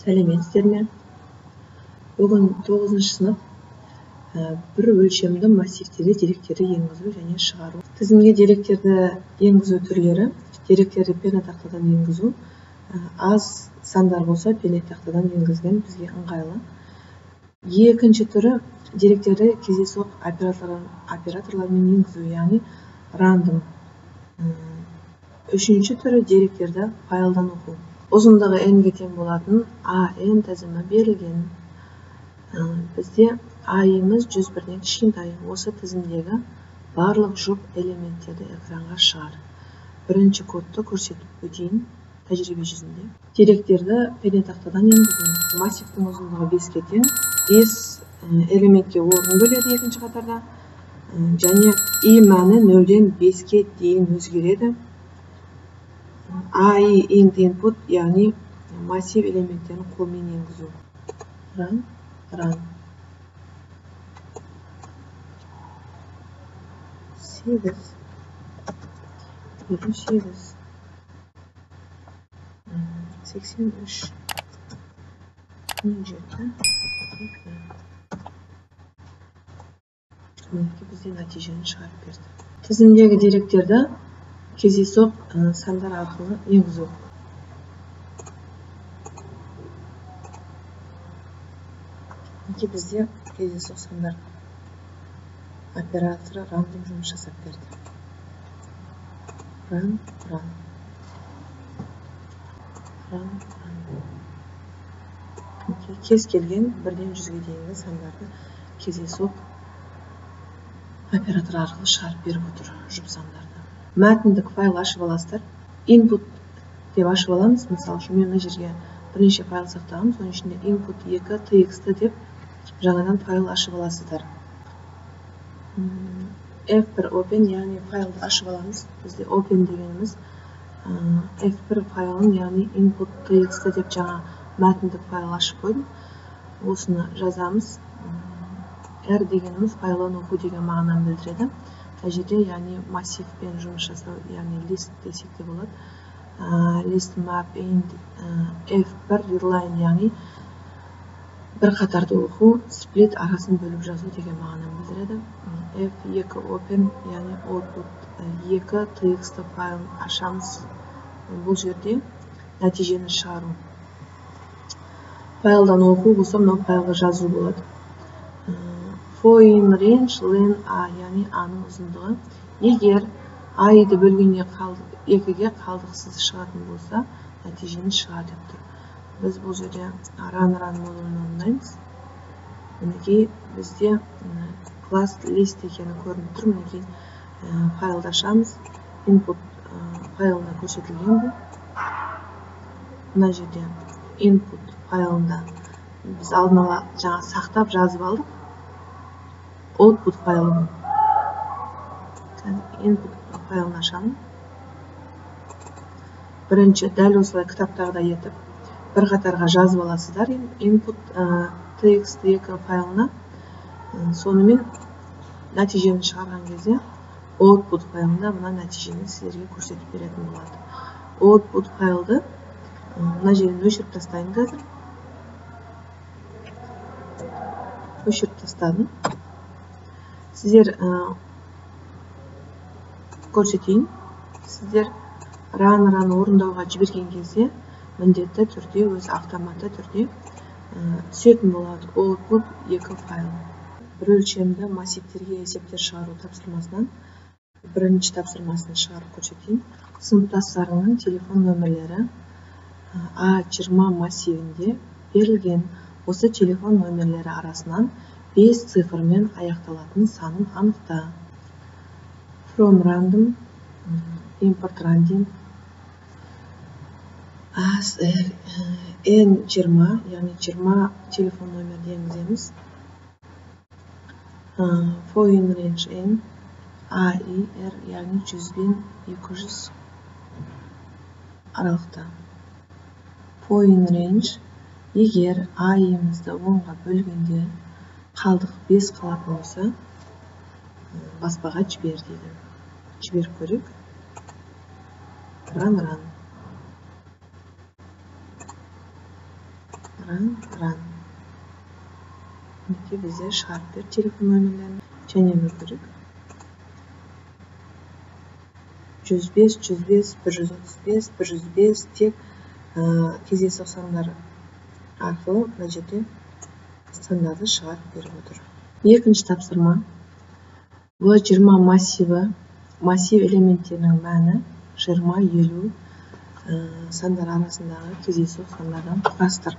Сәлеметсіздер ме? Бүгін 9-шы сынып бір өлшемді массивтерге деректерді енгізу және шығару. Тізімге деректерді енгізу түрлері: деректерді пернетақтадан енгізу, аз сандар болса пернетақтадан енгізген бізге ыңғайлы. Екінші түрі деректерді кездейсоқ операторлармен енгізу, яғни рандом. Үшінші түрі деректерді файлдан оқу. Ұзындығы n-ге тең болатын AN тізімі берілген. Бізде i-іміз 101-ден кішкентай. Осы тізімдегі барлық жұп элементтерді экранға шығар. Бірінші кодты көрсетіп өтейін тәжірибе жүзінде. Деректерді пернетақтадан енгізу. Массивтің ұзындығы 5-ке тең. 5 элементке орын бөледі екінші қатарда. Және i мәні 0-ден 5-ке дейін өзгереді. i int input, яғни массив элементтерін қолмен енгізу. Run. 8. 83. Бізде нәтижені шығарып берді. Тізімдегі деректерді кездейсоқ сандар арқылы енгізу. Бізде кездейсоқ сандар операторы рандом жұмыс жасап берді. Run. Кез келген 1-ден 100-ге дейінгі сандарды кездейсоқ оператор арқылы шығарып беріп отыр жұп сандарды. Мәтіндік файл ашып аласыздар. Input деп ашып аламыз. Мысалы үшін мен мына жерге бірнеше файл сақтағам. Соның ішінде input 2 txt деп жаңадан файл ашып аласыздар. F1 open, яғни файлды ашып аламыз. Бізде open дегеніміз F1 файлын, яғни input txt деп жаңа мәтіндік файл ашып қойдым. Осыны жазамыз. R дегеніміз файлын оқу деген мағынаны білдіреді. Жерде, яғни массивпен жұмыс жасау, яғни list десек те болады. List map int F1 readline, яғни бір қатарды оқу, split арасын бөліп жазу деген мағынаны білдіреді. F2 open, яғни output 2 txt файлын ашамыз. Бұл жерде нәтижені шығару. Файлдан оқу болса, мынау файлға жазу болады. Foreign range len a, яғни a-ның ұзындығы. Егер i-ді бөлгенде 2-ге қалдықсыз шығатын болса, нәтижені шығар деп тұр. Біз бұл жерде run модулын орындаймыз. Мінекей бізде class list екені көрініп тұр. Мінекей файлды ашамыз. Input файлында көрсетілген бұл. Мына жерде input файлында біз алдын ала жаңа сақтап жазып алдық. Output файлын. Input файлын ашамын. Бірінші дәл осылай кітаптағыдай етіп бір қатарға жазып аласыздар. Input txt2 файлына. Сонымен нәтижені шығарған кезде output файлында мына нәтижені сіздерге көрсетіп беретін болады. Output файлды мына жерден өшіріп тастайын қазір. Өшіріп тастадым. Сіздер көрсетейін. Сіздер run орындауға жіберген кезде міндетті түрде, өз автоматты түрде түсетін болады output 2 файл. Бір өлшемді массивтерге есептер шығару тапсырмасынан бірінші тапсырмасын шығарып көрсетейін. Сыныптастарының телефон нөмірлері A20 массивінде берілген. Осы телефон нөмірлері арасынан 5 цифрмен аяқталатын санын анықта. From random, import random, N20, яғни 20 телефон нөмірді енгіземіз. Foreign range N, AIR, яғни 100 бен 200 аралықта. Foreign range, егер i-імізді 10-ға бөлгенде қалдық 5 қалатын болса, баспаға жібер дейді. Жіберіп көрейік. Run. Run. Мінекей бізде шығарып бер телефон нөмірлерін. Және өкірік. 105, 105, 135, 105 тек кездейсоқ сандар арқылы мына жерде сандарды шығарып беріп отыр. Екінші тапсырма. В20 массиві, массив элементтерінің мәні 20-50 сандар арасындағы кездейсоқ сандардан құрастыр.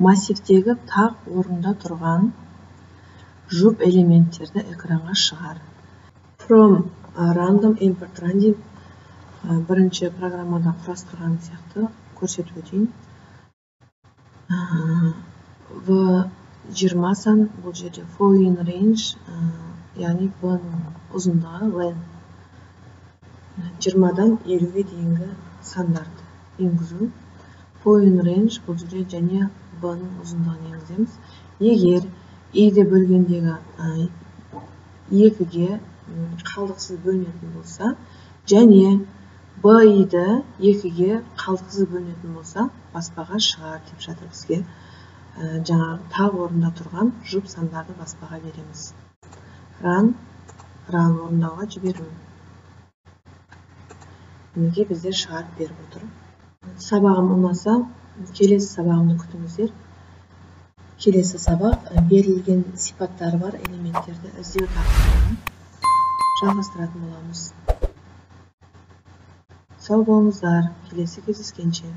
Массивтегі тақ орында тұрған жұп элементтерді экранға шығар. From random import random бірінші программада құрастырған сияқты көрсетіп өтейін. В20 сан бұл жерде following range, яғни b-ның ұзындығы len. 20-дан 50-ге дейінгі сандарды енгізу. Following range бұл жерде және b-ның ұзындығын енгіземіз. Егер i-ді бөлгендегі 2-ге қалдықсыз бөлінетін болса, және b-ді 2-ге қалдықсыз бөлінетін болса, баспаға шығар деп жатыр бізге. Жаңағы тақ орында тұрған жұп сандарды баспаға береміз. Run орындауға жіберу. Мінекей бізде шығарып беріп отыр. Сабағым ұнаса, келесі сабағымды күтіңіздер. Келесі сабақ берілген сипаттары бар элементтерді іздеу тақырыбын жалғастыратын боламыз. Сау болыңыздар, келесі кездескенше.